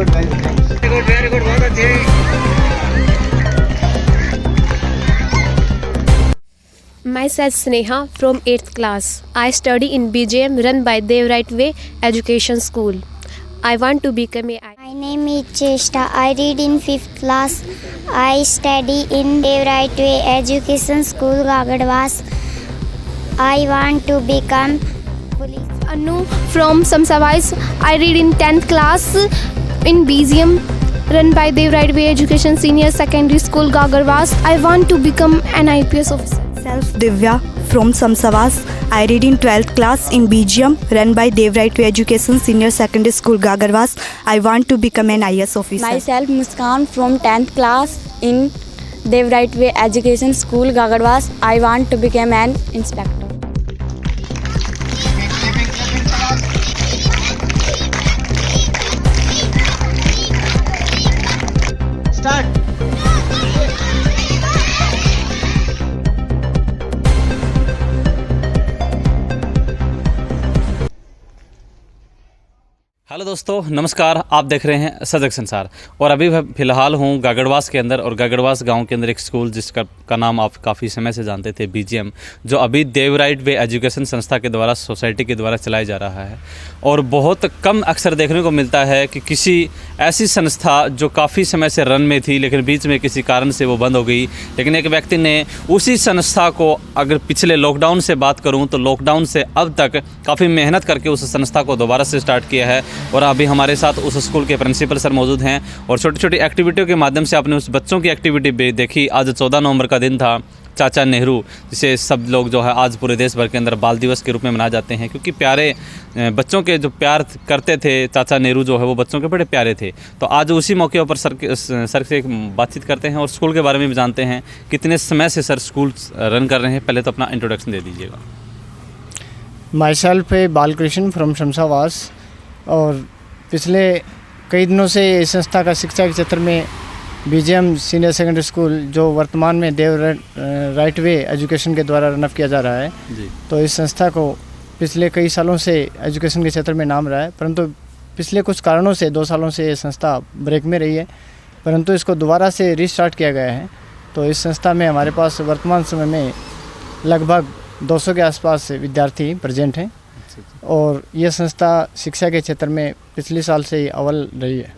Good very good बहुत अच्छे। Myself Sneha from 8th class. I study in BJM run by Dev Right Way Education School. I want to become a My name is Cheshta. I read in 5th class. I study in Dev Right Way Education School, Gagadwas. I want to become police. Anu from Samsawais. I read in 10th class in BZM run by Dev Right Way Education Senior Secondary School, Gagarwas. I want to become an IPS officer. Self Divya from Samsavas. I read in 12th class in BGM run by Dev Right Way Education Senior Secondary School, Gagarwas. I want to become an IS officer. Myself Muskan from 10th class in Dev Right Way Education School, Gagarwas. I want to become an inspector. Start. Hello दोस्तों, नमस्कार। आप देख रहे हैं सजग संसार और अभी फ़िलहाल हूँ गागड़वास के अंदर और गागड़वास गांव के अंदर एक स्कूल जिसका नाम आप काफ़ी समय से जानते थे, BGM, जो अभी देव राइट वे एजुकेशन संस्था के द्वारा, सोसाइटी के द्वारा चलाया जा रहा है। और बहुत कम अक्सर देखने को मिलता है कि किसी ऐसी संस्था जो काफ़ी समय से रन में थी लेकिन बीच में किसी कारण से वो बंद हो गई, लेकिन एक व्यक्ति ने उसी संस्था को, अगर पिछले लॉकडाउन से बात करूँ तो लॉकडाउन से अब तक काफ़ी मेहनत करके उस संस्था को दोबारा से स्टार्ट किया है। और अभी हमारे साथ उस स्कूल के प्रिंसिपल सर मौजूद हैं और छोटी छोटी एक्टिविटियों के माध्यम से आपने उस बच्चों की एक्टिविटी भी देखी। आज 14 नवंबर का दिन था, चाचा नेहरू, जिसे सब लोग जो है आज पूरे देश भर के अंदर बाल दिवस के रूप में मनाए जाते हैं, क्योंकि प्यारे बच्चों के जो प्यार करते थे चाचा नेहरू जो है वो बच्चों के बड़े प्यारे थे। तो आज उसी मौके पर सर से बातचीत करते हैं और स्कूल के बारे में भी जानते हैं। कितने समय से सर स्कूल रन कर रहे हैं, पहले तो अपना इंट्रोडक्शन दे दीजिएगा। माई सेल्फ बालकृष्ण फ्रॉम शमशावास। और पिछले कई दिनों से इस संस्था का शिक्षा के क्षेत्र में BGM सीनियर सेकेंडरी स्कूल, जो वर्तमान में देव राइट वे एजुकेशन के द्वारा रन अप किया जा रहा है जी। तो इस संस्था को पिछले कई सालों से एजुकेशन के क्षेत्र में नाम रहा है, परंतु पिछले कुछ कारणों से 2 सालों से ये संस्था ब्रेक में रही है, परंतु इसको दोबारा से रीस्टार्ट किया गया है। तो इस संस्था में हमारे पास वर्तमान समय में लगभग 200 के आसपास विद्यार्थी प्रेजेंट हैं और ये संस्था शिक्षा के क्षेत्र में पिछले साल से ही अव्वल रही है।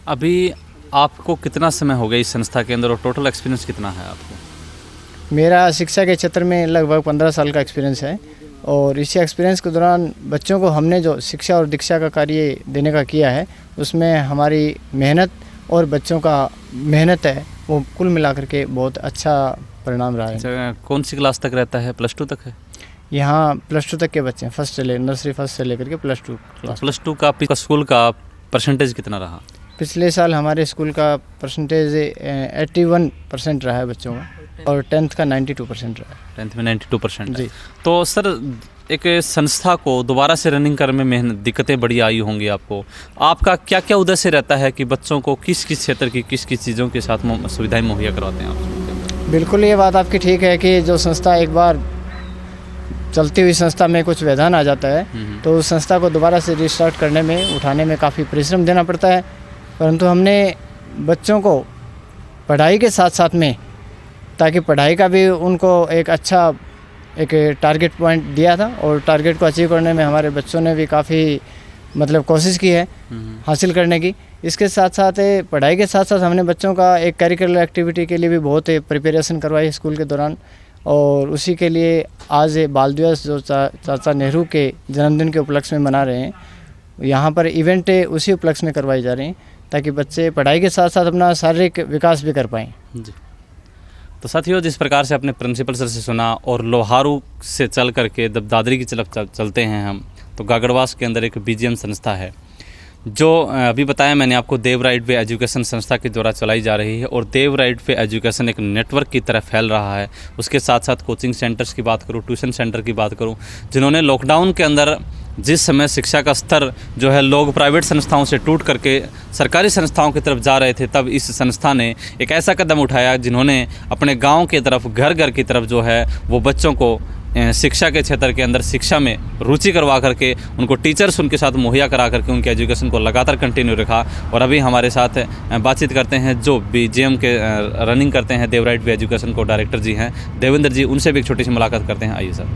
अभी आपको कितना समय हो गया इस संस्था के अंदर और टोटल एक्सपीरियंस कितना है आपको? मेरा शिक्षा के क्षेत्र में लगभग 15 साल का एक्सपीरियंस है और इसी एक्सपीरियंस के दौरान बच्चों को हमने जो शिक्षा और दीक्षा का कार्य देने का किया है, उसमें हमारी मेहनत और बच्चों का मेहनत है वो कुल मिलाकर के बहुत अच्छा परिणाम रहा है। अच्छा, कौन सी क्लास तक रहता है? +2 तक है यहाँ? +2 तक के बच्चे हैं, नर्सरी फर्स्ट से लेकर के +2 क्लास। +2 का स्कूल का परसेंटेज कितना रहा? पिछले साल हमारे स्कूल का परसेंटेज 81% रहा है बच्चों का और 10th का 92% रहा है। 10th में 92% जी। तो सर एक संस्था को दोबारा से रनिंग करने में मेहनत, दिक्कतें बड़ी आई होंगी आपको। आपका क्या क्या उद्देश्य रहता है कि बच्चों को किस किस क्षेत्र की किस किस चीज़ों के साथ सुविधाएँ मुहैया करवाते हैं आप? बिल्कुल, ये बात आपकी ठीक है कि जो संस्था एक बार चलती हुई संस्था में कुछ व्यवधान आ जाता है तो उस संस्था को दोबारा से रिस्टार्ट करने में, उठाने में काफ़ी परिश्रम देना पड़ता है, परंतु हमने बच्चों को पढ़ाई के साथ साथ में, ताकि पढ़ाई का भी उनको एक अच्छा एक टारगेट पॉइंट दिया था और टारगेट को अचीव करने में हमारे बच्चों ने भी काफ़ी कोशिश की है हासिल करने की। इसके साथ साथ पढ़ाई के साथ साथ हमने बच्चों का एक करिकुलर एक्टिविटी के लिए भी बहुत प्रिपरेशन करवाई स्कूल के दौरान और उसी के लिए आज बाल दिवस जो चाचा नेहरू के जन्मदिन के उपलक्ष्य में मना रहे हैं, यहाँ पर इवेंट उसी उपलक्ष्य में करवाई जा रही हैं ताकि बच्चे पढ़ाई के साथ साथ अपना शारीरिक विकास भी कर पाएँ जी। तो साथियों, जिस प्रकार से अपने प्रिंसिपल सर से सुना और लोहारू से चल करके जब दादरी की तरफ चलते हैं हम, तो गागड़वास के अंदर एक BGM संस्था है जो अभी बताया मैंने आपको, देव राइट वे एजुकेशन संस्था के द्वारा चलाई जा रही है और देव राइट वे एजुकेशन एक नेटवर्क की तरह फैल रहा है। उसके साथ साथ कोचिंग सेंटर्स की बात करूँ, ट्यूशन सेंटर की बात करूँ, जिन्होंने लॉकडाउन के अंदर जिस समय शिक्षा का स्तर जो है लोग प्राइवेट संस्थाओं से टूट करके सरकारी संस्थाओं की तरफ जा रहे थे, तब इस संस्था ने एक ऐसा कदम उठाया जिन्होंने अपने गाँव की तरफ, घर घर की तरफ जो है वो बच्चों को शिक्षा के क्षेत्र के अंदर शिक्षा में रुचि करवा करके उनको टीचर्स उनके साथ मुहैया करा करके उनके एजुकेशन को लगातार कंटिन्यू रखा। और अभी हमारे साथ बातचीत करते हैं जो BGM के रनिंग करते हैं, देवराइट वे एजुकेशन को डायरेक्टर जी हैं देवेंद्र जी, उनसे भी एक छोटी सी मुलाकात करते हैं। आइए सर,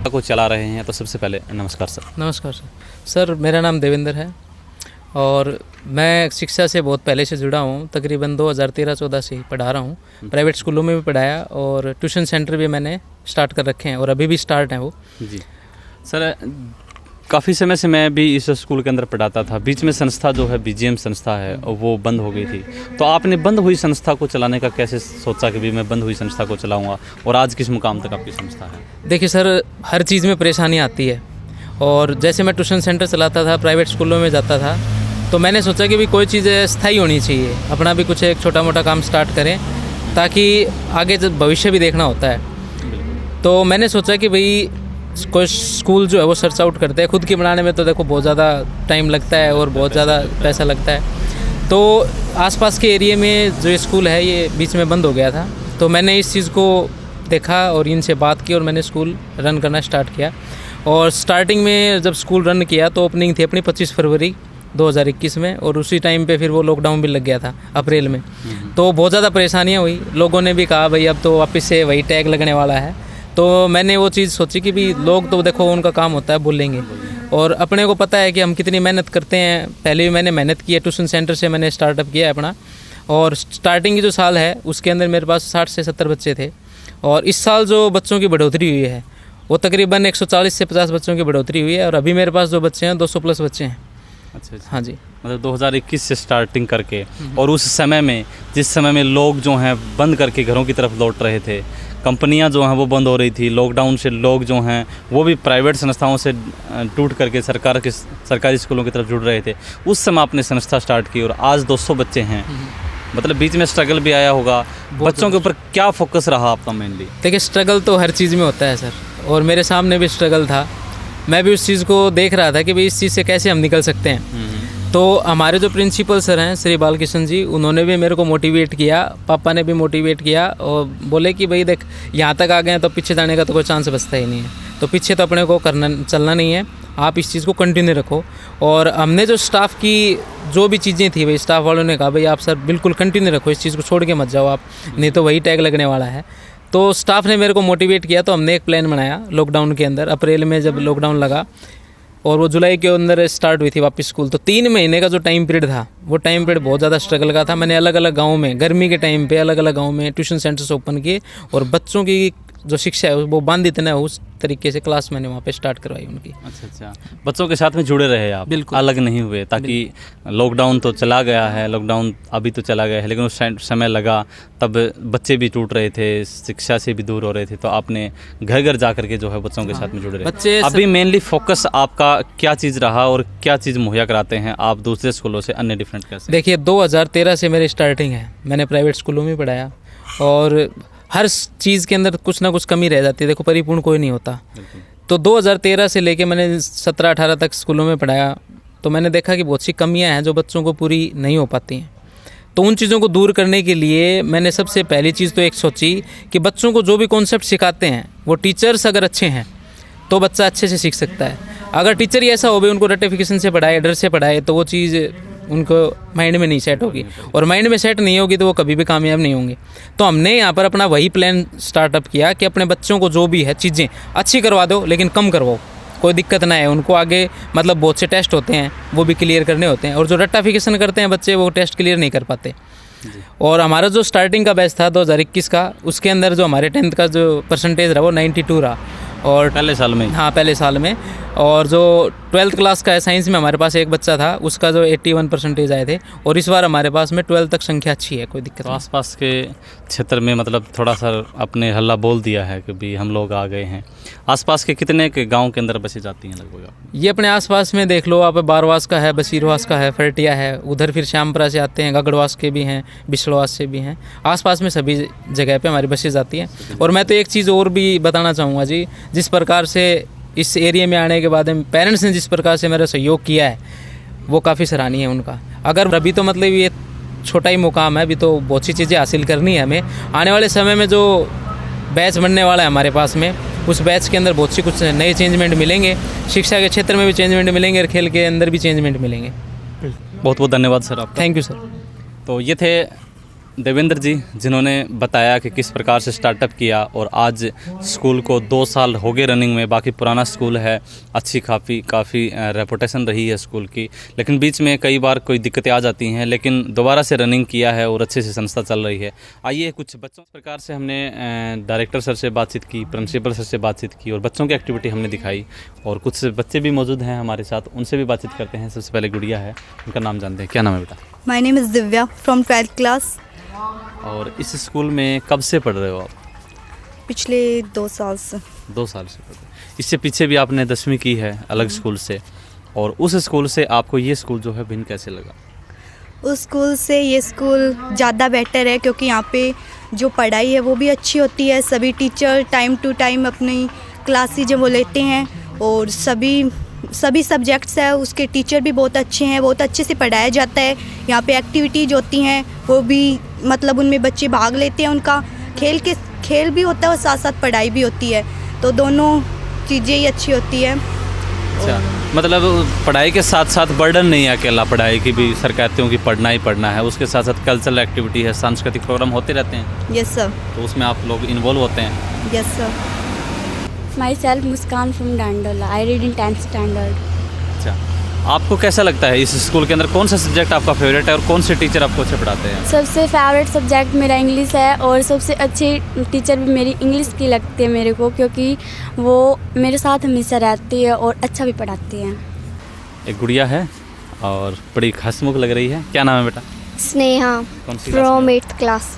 को चला रहे हैं तो सबसे पहले नमस्कार सर। नमस्कार सर, मेरा नाम देवेंद्र है और मैं शिक्षा से बहुत पहले से जुड़ा हूँ। तकरीबन 2013-14 से ही पढ़ा रहा हूँ। प्राइवेट स्कूलों में भी पढ़ाया और ट्यूशन सेंटर भी मैंने स्टार्ट कर रखे हैं और अभी भी स्टार्ट हैं वो। जी सर, काफ़ी समय से मैं भी इस स्कूल के अंदर पढ़ाता था। बीच में संस्था जो है BGM संस्था है वो बंद हो गई थी, तो आपने बंद हुई संस्था को चलाने का कैसे सोचा कि भी मैं बंद हुई संस्था को चलाऊँगा, और आज किस मुकाम तक आपकी संस्था है? देखिए सर, हर चीज़ में परेशानी आती है और जैसे मैं ट्यूशन सेंटर चलाता था, प्राइवेट स्कूलों में जाता था, तो मैंने सोचा कि भी कोई चीज़ स्थायी होनी चाहिए, अपना भी कुछ एक छोटा मोटा काम स्टार्ट करें ताकि आगे जब भविष्य भी देखना होता है। तो मैंने सोचा कि भाई कोई स्कूल जो है वो सर्च आउट करते हैं। खुद की बनाने में तो देखो बहुत ज़्यादा टाइम लगता है और बहुत ज़्यादा पैसा लगता है। तो आसपास के एरिया में जो स्कूल है ये बीच में बंद हो गया था, तो मैंने इस चीज़ को देखा और इनसे बात की और मैंने स्कूल रन करना स्टार्ट किया। और स्टार्टिंग में जब स्कूल रन किया तो ओपनिंग थी अपनी 25 फरवरी 2021 में, और उसी टाइम पे फिर वो लॉकडाउन भी लग गया था अप्रैल में। तो बहुत ज़्यादा परेशानियाँ हुई। लोगों ने भी कहा भाई अब तो वापस से वही टैग लगने वाला है। तो मैंने वो चीज़ सोची कि भी लोग तो देखो उनका काम होता है बोलेंगे, और अपने को पता है कि हम कितनी मेहनत करते हैं। पहले भी मैंने मेहनत की है, ट्यूशन सेंटर से मैंने स्टार्टअप किया है अपना, और स्टार्टिंग की जो साल है उसके अंदर मेरे पास 60 से 70 बच्चे थे। और इस साल जो बच्चों की बढ़ोतरी हुई है वो तकरीबन 140 से 50 बच्चों की बढ़ोतरी हुई है, और अभी मेरे पास जो बच्चे हैं 200 प्लस बच्चे हैं। अच्छा, हाँ जी। मतलब 2021 से स्टार्टिंग करके, और उस समय में जिस समय में लोग जो हैं बंद करके घरों की तरफ लौट रहे थे, कंपनियां जो हैं वो बंद हो रही थी, लॉकडाउन से लोग जो हैं वो भी प्राइवेट संस्थाओं से टूट करके सरकारी स्कूलों की तरफ जुड़ रहे थे, उस समय आपने संस्था स्टार्ट की और आज 200 बच्चे हैं। मतलब बीच में स्ट्रगल भी आया होगा, बच्चों के ऊपर क्या फोकस रहा आपका मेनली? देखिए स्ट्रगल तो हर चीज़ में होता है सर, और मेरे सामने भी स्ट्रगल था। मैं भी उस चीज़ को देख रहा था कि भाई इस चीज़ से कैसे हम निकल सकते हैं। तो हमारे जो प्रिंसिपल सर हैं श्री बालकृष्ण जी, उन्होंने भी मेरे को मोटिवेट किया, पापा ने भी मोटिवेट किया और बोले कि भाई देख यहाँ तक आ गए हैं तो पीछे जाने का तो कोई चांस बचता ही नहीं है, तो पीछे तो अपने को चलना नहीं है, आप इस चीज़ को कंटिन्यू रखो। और हमने जो स्टाफ की जो भी चीज़ें थी भाई, स्टाफ वालों ने कहा भाई आप सर बिल्कुल कंटिन्यू रखो, इस चीज़ को छोड़ के मत जाओ आप, नहीं तो वही टैग लगने वाला है। तो स्टाफ ने मेरे को मोटिवेट किया, तो हमने एक प्लान बनाया लॉकडाउन के अंदर। अप्रैल में जब लॉकडाउन लगा और वो जुलाई के अंदर स्टार्ट हुई थी वापस स्कूल, तो 3 महीने का जो टाइम पीरियड था वो टाइम पीरियड बहुत ज़्यादा स्ट्रगल का था। मैंने अलग अलग गाँव में गर्मी के टाइम पे अलग अलग गाँव में ट्यूशन सेंटर्स ओपन किए और बच्चों की जो शिक्षा है वो बांधित न उस तरीके से क्लास मैंने वहाँ पे स्टार्ट करवाई उनकी। अच्छा, बच्चों के साथ में जुड़े रहे आप, बिल्कुल अलग नहीं हुए, ताकि लॉकडाउन तो चला गया है, लॉकडाउन अभी तो चला गया है, लेकिन उस समय लगा तब बच्चे भी टूट रहे थे, शिक्षा से भी दूर हो रहे थे, तो आपने घर घर जा करके जो है बच्चों के साथ में जुड़े रहे। बच्चे अभी मेनली फोकस आपका क्या चीज़ रहा और क्या चीज़ मुहैया कराते हैं आप दूसरे स्कूलों से, अन्य डिफरेंट कैसे? देखिए 2013 से मेरी स्टार्टिंग है, मैंने प्राइवेट स्कूलों में पढ़ाया और हर चीज़ के अंदर कुछ ना कुछ कमी रह जाती है, देखो परिपूर्ण कोई नहीं होता। तो 2013 से लेके मैंने 17-18 तक स्कूलों में पढ़ाया, तो मैंने देखा कि बहुत सी कमियां हैं जो बच्चों को पूरी नहीं हो पाती हैं। तो उन चीज़ों को दूर करने के लिए मैंने सबसे पहली चीज़ तो एक सोची कि बच्चों को जो भी कॉन्सेप्ट सिखाते हैं वो टीचर्स अगर अच्छे हैं तो बच्चा अच्छे से सीख सकता है। अगर टीचर ही ऐसा हो भाई उनको रटिफिकेशन से पढ़ाए, डर से पढ़ाए, तो वो चीज़ उनको माइंड में नहीं सेट होगी, और माइंड में सेट नहीं होगी तो वो कभी भी कामयाब नहीं होंगे। तो हमने यहाँ पर अपना वही प्लान स्टार्टअप किया कि अपने बच्चों को जो भी है चीज़ें अच्छी करवा दो, लेकिन कम करवाओ, कोई दिक्कत ना है उनको। आगे मतलब बहुत से टेस्ट होते हैं वो भी क्लियर करने होते हैं, और जो रटिफिकेशन करते हैं बच्चे वो टेस्ट क्लियर नहीं कर पाते। और हमारा जो स्टार्टिंग का बैच था 2021 का, उसके अंदर जो हमारे 10th का जो परसेंटेज रहा वो 92 रहा, और पहले साल में? हाँ पहले साल में। और जो 12th क्लास का है साइंस में हमारे पास एक बच्चा था, उसका जो 81 परसेंटेज आए थे, और इस बार हमारे पास में 12th तक संख्या अच्छी है, कोई दिक्कत तो नहीं। आसपास के क्षेत्र में मतलब थोड़ा सा आपने हल्ला बोल दिया है कि भी हम लोग आ गए हैं। आसपास के कितने के गांव के अंदर बसी जाती हैं लगभग? ये अपने आसपास में देख लो आप, बारवास का है, बसीरवास का है, फरटिया है, उधर फिर श्यामपुरा से आते हैं, गगड़वास के भी हैं, बिछड़वास से भी हैं, आसपास में सभी जगह पे हमारी बसें जाती हैं। और मैं तो एक चीज़ और भी बताना चाहूँगा जी, जिस प्रकार से इस एरिया में आने के बाद पेरेंट्स ने जिस प्रकार से मेरा सहयोग किया है वो काफ़ी सराहनीय है उनका। अगर अभी तो मतलब ये छोटा ही मुकाम है, अभी तो बहुत सी चीज़ें हासिल करनी है हमें। आने वाले समय में जो बैच बनने वाला है हमारे पास में, उस बैच के अंदर बहुत सी कुछ नए चेंजमेंट मिलेंगे, शिक्षा के क्षेत्र में भी चेंजमेंट मिलेंगे और खेल के अंदर भी चेंजमेंट मिलेंगे। बहुत बहुत धन्यवाद सर आपका। Thank you sir. तो ये थे देवेंद्र जी, जिन्होंने बताया कि किस प्रकार से स्टार्टअप किया और आज स्कूल को 2 साल हो गए रनिंग में। बाकी पुराना स्कूल है, अच्छी काफ़ी रेपुटेशन रही है स्कूल की, लेकिन बीच में कई बार कोई दिक्कतें आ जाती हैं, लेकिन दोबारा से रनिंग किया है और अच्छे से संस्था चल रही है। आइए कुछ बच्चों इस प्रकार से हमने डायरेक्टर सर से बातचीत की, प्रिंसिपल सर से बातचीत की और बच्चों की एक्टिविटी हमने दिखाई। और कुछ बच्चे भी मौजूद हैं हमारे साथ, उनसे भी बातचीत करते हैं। सबसे पहले गुड़िया है, उनका नाम जानते हैं। क्या नाम है बेटा? My name is Divya from 12th class. और इस स्कूल में कब से पढ़ रहे हो आप? पिछले 2 साल से। 2 साल से पढ़ रहे हो। इससे पीछे भी आपने 10वीं की है अलग स्कूल से, और उस स्कूल से आपको ये स्कूल जो है भिन्न कैसे लगा? उस स्कूल से ये स्कूल ज़्यादा बेटर है, क्योंकि यहाँ पे जो पढ़ाई है वो भी अच्छी होती है। सभी टीचर टाइम टू टाइम अपनी क्लासेज वो लेते हैं, और सभी सब्जेक्ट्स है उसके टीचर भी बहुत अच्छे हैं, बहुत अच्छे से पढ़ाया जाता है। यहाँ पे एक्टिविटीज होती हैं, वो भी मतलब उनमें बच्चे भाग लेते हैं, उनका खेल भी होता है और साथ साथ पढ़ाई भी होती है, तो दोनों चीज़ें ही अच्छी होती है। अच्छा, मतलब पढ़ाई के साथ साथ बर्डन नहीं है अकेला पढ़ाई की भी, सर कहते हो कि पढ़ना ही पढ़ना है, उसके साथ साथ कल्चरल एक्टिविटी है, सांस्कृतिक प्रोग्राम होते रहते हैं। Yes sir. तो उसमें आप लोग इन्वॉल्व होते हैं? Yes sir. Myself Muskan from Dandola. I read in 10th standard. अच्छा, आपको कैसा लगता है इस स्कूल के अंदर कौन सा सब्जेक्ट आपका फेवरेट है और कौन से टीचर आपको अच्छे पढ़ाते हैं? सबसे फेवरेट सब्जेक्ट मेरा इंग्लिश है, और सबसे अच्छी टीचर भी मेरी इंग्लिश की लगती है मेरे को, क्योंकि वो मेरे साथ हमेशा रहती है और अच्छा भी पढ़ाती है। एक गुड़िया है और बड़ी हंसमुख लग रही है। क्या नाम है बेटा? स्नेहा कौन सी from 8th class.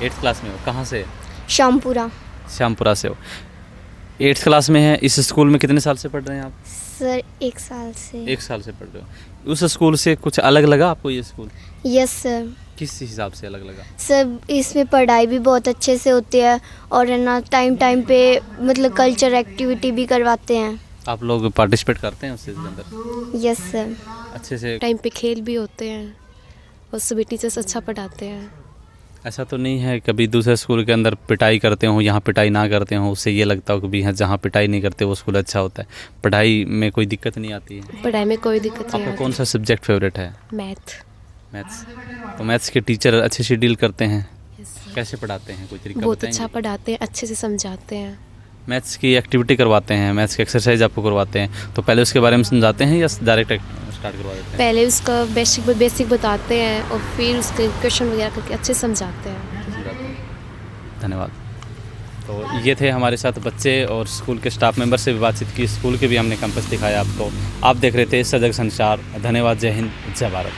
8th class में हो? कहाँ से? शामपुरा। श्यामपुरा से हो। 8th क्लास में है। इस स्कूल में कितने साल से पढ़ रहे हैं आप? सर 1 साल से। 1 साल से पढ़ रहे हो। उस स्कूल से कुछ अलग लगा आपको ये स्कूल? Yes sir. किस हिसाब से अलग लगा? सर इसमें पढ़ाई भी बहुत अच्छे से होती है, और है ना टाइम पे मतलब कल्चर एक्टिविटी भी करवाते हैं। आप लोग पार्टिसिपेट करते हैं उसके अंदर? Yes sir. अच्छे से टाइम पे खेल भी होते हैं और सभी टीचर्स अच्छा पढ़ाते हैं। ऐसा तो नहीं है कभी दूसरे स्कूल के अंदर पिटाई करते हो, यहाँ पिटाई ना करते हो, उससे ये लगता हो कि भी जहाँ पिटाई नहीं करते वो स्कूल अच्छा होता है? पढ़ाई में कोई दिक्कत नहीं आती है? पढ़ाई में कोई दिक्कत नहीं आपका आती। कौन सा सब्जेक्ट फेवरेट है? मैथ्स। तो मैथ्स के टीचर अच्छे से डील करते हैं? कैसे पढ़ाते हैं, कोई तरीका बहुत बताएंगे? अच्छा पढ़ाते हैं, अच्छे से समझाते हैं। मैथ्स की एक्टिविटी करवाते हैं, मैथ्स की एक्सरसाइज आपको करवाते हैं, तो पहले उसके बारे में समझाते हैं या डायरेक्ट स्टार्ट करवा देते हैं? पहले उसका बेसिक बताते हैं और फिर उसके क्वेश्चन वगैरह करके अच्छे समझाते हैं। धन्यवाद। तो ये थे हमारे साथ बच्चे और स्कूल के स्टाफ मेंबर से भी बातचीत की, स्कूल के भी हमने कैंपस दिखाया आपको। आप देख रहे थे सजग संचार। धन्यवाद। जय हिंद, जय भारत।